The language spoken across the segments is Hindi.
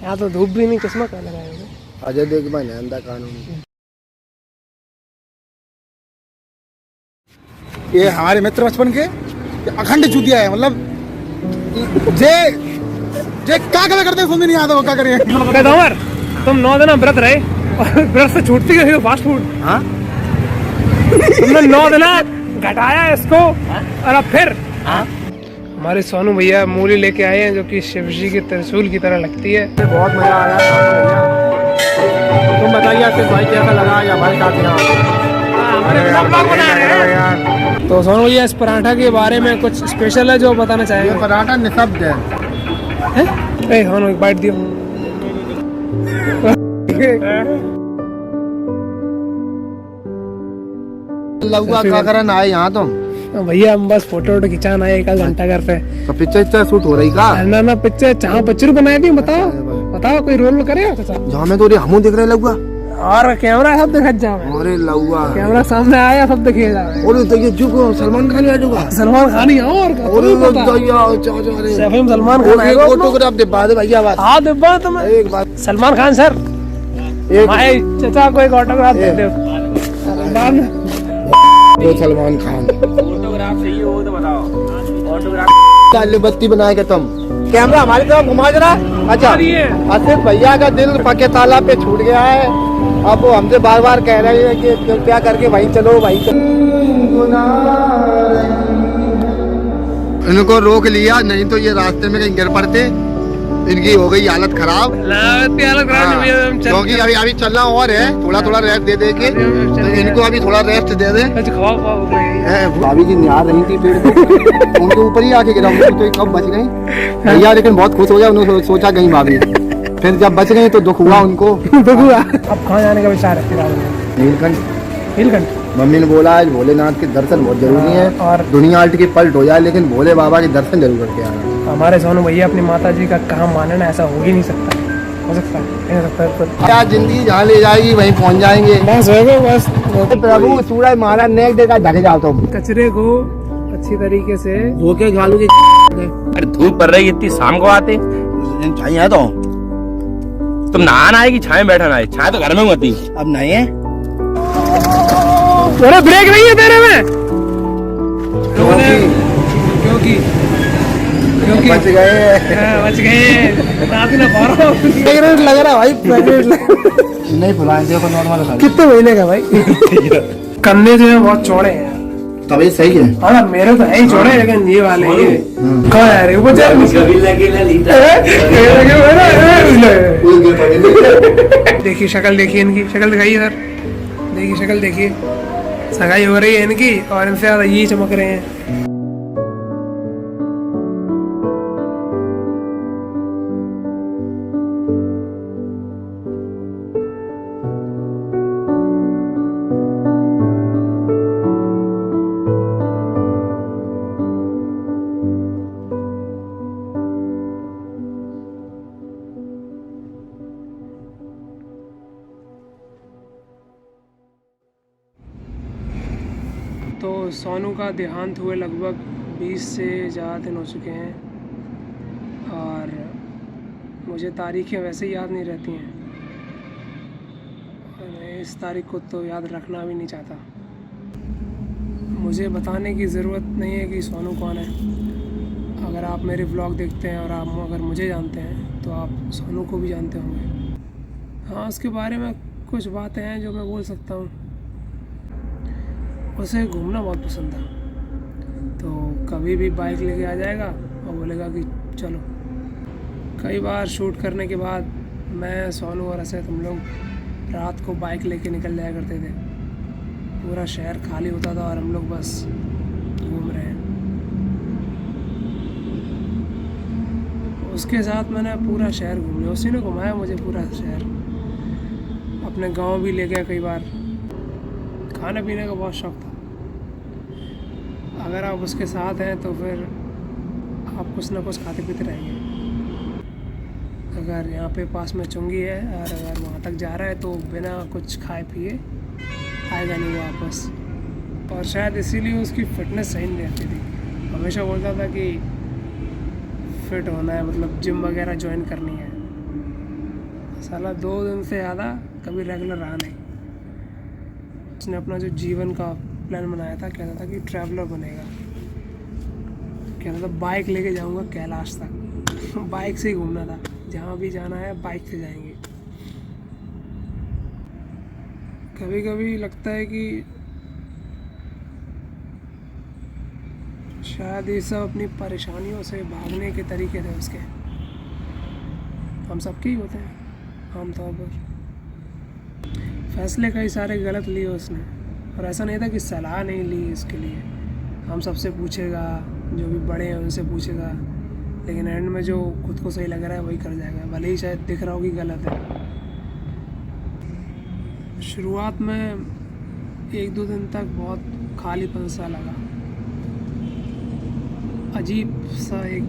यहाँ तो धूप भी नहीं, चश्मा क्या लगाए? अजय देवगन है अंधा कानून। ये हमारे मित्र बचपन के अखंड चूतिया है, मतलब जे क्या करते समझ नहीं आता वो क्या करें। कदमर तुम 9 दिन व्रत रहे और व्रत से छूटती गई फास्ट फूड। हाँ तुमने 9 दिन घटाया इसको और अब फिर हमारे सोनू भैया मूली लेके आए हैं जो कि शिव जी के त्रिशूल की तरह लगती है। बहुत मजा आया। तुम बताइए आपके भाई कैसा लगा या भाई का तो सोनू भैया इस पराठा के बारे में कुछ स्पेशल है जो बताना चाहेंगे? ये पराठा निशब्द है। ए सोनू एक बाइट दियो। लौका का करन आए यहाँ तुम? भैया हम बस फोटो खिंचाना है 1 घंटा घर पे। तो पिक्चर शूट हो रही का? ना पिक्चर जहाँ पिक्चर बनाई थी। बताओ कोई रोल करे जहाँ में तो हमू दिख रहे लौका और कैमरा सब दिखा जा। अरे लौका कैमरा सामने आया सब दिखे जा। और तो ये जो सलमान खान आ जाऊंगा। सलमान खान ही और सलमान खान ऑटोग्राफ दिब्बा दे भैया बात। हाँ दिब्बा तुम एक बात सलमान खान सर भाई चाचा को एक ऑटोग्राफ दे दो। सलमान खान फोटोग्राफ चाहिए हो तो बताओ। ऑटोग्राफ बत्ती बनाए के तुम कैमरा हमारी तरफ घुमा जरा। अच्छा आसिफ भैया का दिल पक्के ताला पे छूट गया है। अब वो हमसे बार बार कह रहे हैं कि कृपया करके भाई चलो भाई चलो। इनको रोक लिया नहीं तो ये रास्ते में कहीं गिर पड़ते। इनकी हो गई हालत खराब। क्योंकि अभी चलना और है। थोड़ा रेस्ट दे दे के तो इनको अभी थोड़ा रेस्ट दे दे। भाभी जी निहार रही थी पेड़ को उनके ऊपर ही आके गिरा तो कब बच गई भैया। लेकिन बहुत खुश हो गया। उन्होंने सोचा कहीं भाभी फिर जब बच गई तो दुख हुआ उनको। दुख हुआ। अब कहाँ जाने का विचार है? नीलकंठ। मम्मी ने बोला आज भोलेनाथ के दर्शन बहुत जरूरी है और दुनिया अल्ट की पलट हो जाए लेकिन भोले बाबा के दर्शन जरूर करके आना। हमारे सोनू भैया अपनी माता जी का काम मानना ऐसा हो ही नहीं सकता। हो सकता है क्या जिंदगी जहाँ ले जाएगी वहीं पहुँच जाएंगे। बस प्रभु सूरज महाराज नेक देगा ढके जाओ तुम। कचरे को अच्छी तरीके से धोके खालू की। अरे धूप पड़ रही इतनी शाम को आते है तो तुम नहाना है कि छाए बैठना है? छाए तो घर में होती। अब नहीं है। अरे ब्रेक नहीं है तेरे में। क्योंकि बच गए लग रहा भाई। नहीं फुलाए देखो नॉर्मल। कितने महीने का भाई? कन्ने जो है बहुत चौड़े हैं। तभी सही है। हाँ मेरे तो है ही चौड़े लेकिन ये वाले कहाँ है रे? देखिए शक्ल देखिए इनकी। शक्ल दिखाइए सर। देखिए शक्ल देखिए। सगाई हो रही है इनकी और इनसे ज्यादा ये चमक रहे हैं। तो सोनू का देहांत हुए लगभग 20 से ज़्यादा दिन हो चुके हैं और मुझे तारीखें वैसे याद नहीं रहती हैं और मैं इस तारीख को तो याद रखना भी नहीं चाहता। मुझे बताने की ज़रूरत नहीं है कि सोनू कौन है। अगर आप मेरे ब्लॉग देखते हैं और आप अगर मुझे जानते हैं तो आप सोनू को भी जानते होंगे। हाँ उसके बारे में कुछ बातें हैं जो मैं बोल सकता हूँ। उसे घूमना बहुत पसंद था तो कभी भी बाइक लेके आ जाएगा और बोलेगा कि चलो। कई बार शूट करने के बाद मैं सोनू और असद हम लोग रात को बाइक लेके निकल जाया करते थे। पूरा शहर खाली होता था और हम लोग बस घूम रहे हैं। उसके साथ मैंने पूरा शहर घूम लिया। उसी ने घुमाया मुझे पूरा शहर। अपने गांव भी ले गया कई बार। खाने पीने का बहुत शौक़ था। अगर आप उसके साथ हैं तो फिर आप कुछ ना कुछ खाते पीते रहेंगे। अगर यहाँ पे पास में चुंगी है और अगर वहाँ तक जा रहा है तो बिना कुछ खाए पिए आएगा नहीं वापस। और शायद इसीलिए उसकी फ़िटनेस सही नहीं रहती थी। हमेशा बोलता था कि फ़िट होना है मतलब जिम वगैरह ज्वाइन करनी है। साला 2 दिन से ज़्यादा कभी रेगुलर रहा नहीं। उसने अपना जो जीवन का प्लान बनाया था, कहता था कि ट्रैवलर बनेगा, कहता था बाइक लेके जाऊंगा कैलाश तक बाइक से ही घूमना था, जहाँ भी जाना है बाइक से जाएंगे। कभी कभी लगता है कि शायद ये सब अपनी परेशानियों से भागने के तरीके थे उसके। हम सबके ही होते हैं आमतौर पर। फैसले कई सारे गलत लिए उसने, और ऐसा नहीं था कि सलाह नहीं ली इसके लिए। हम सबसे पूछेगा, जो भी बड़े हैं उनसे पूछेगा, लेकिन एंड में जो खुद को सही लग रहा है वही कर जाएगा, भले ही शायद दिख रहा हो कि गलत है। शुरुआत में 1-2 दिन तक बहुत खालीपन सा लगा, अजीब सा एक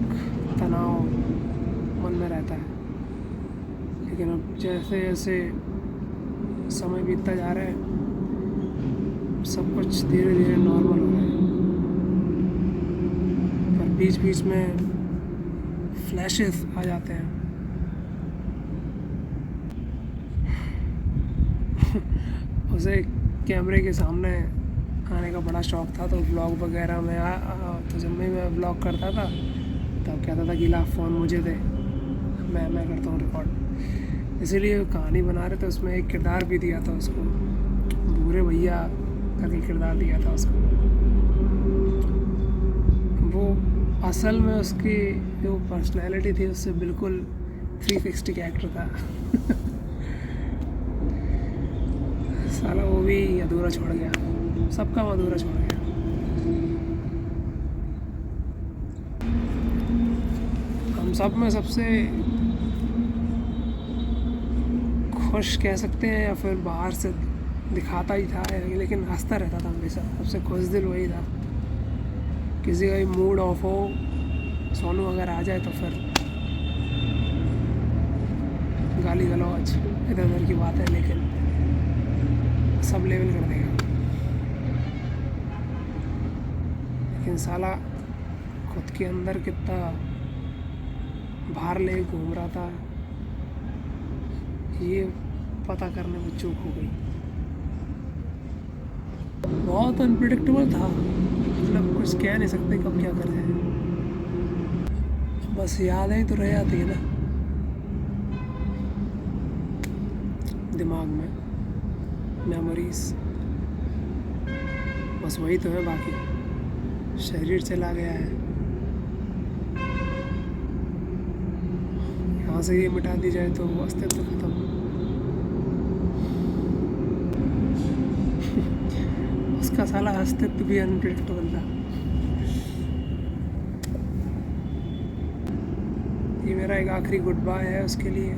तनाव मन में रहता है। लेकिन अब जैसे जैसे समय बीतता जा रहा है, सब कुछ धीरे धीरे नॉर्मल हो रहा है। पर बीच बीच में फ्लैशेस आ जाते हैं। उसे कैमरे के सामने आने का बड़ा शौक़ था, तो व्लॉग वगैरह में तो जब मैं व्लॉग करता था तब कहता था कि ला फ़ोन मुझे दे, मैं करता हूँ रिकॉर्ड। इसीलिए कहानी बना रहे थे, उसमें एक किरदार भी दिया था उसको, बूढ़े भैया करके किरदार दिया था उसको। वो असल में उसकी जो पर्सनैलिटी थी उससे बिल्कुल 360 कैरेक्टर था साला वो भी अधूरा छोड़ गया, सबका अधूरा छोड़ गया। हम सब में सबसे खुश कह सकते हैं, या फिर बाहर से दिखाता ही था, लेकिन हंसता रहता था हमेशा। सबसे खुश दिल वही था। किसी का भी मूड ऑफ हो, सोनू अगर आ जाए तो फिर गाली गलौज इधर उधर की बात है, लेकिन सब लेवल कर देगा। लेकिन साला खुद के अंदर कितना भार ले घूम रहा था, ये पता करने में चूक हो गई। बहुत अनप्रिडिक्टेबल था, मतलब कुछ कह नहीं सकते कब क्या कर जाए। बस यादें ही तो रह जाती है ना दिमाग में, मेमोरीज, बस वही तो है। बाकी शरीर चला गया है, यहाँ से ये मिटा दी जाए तो वो अस्तित्व खत्म। उसका साला अस्तित्व भी अनप्रेडिक्टेबल था। ये मेरा एक आखिरी गुड बाय है उसके लिए।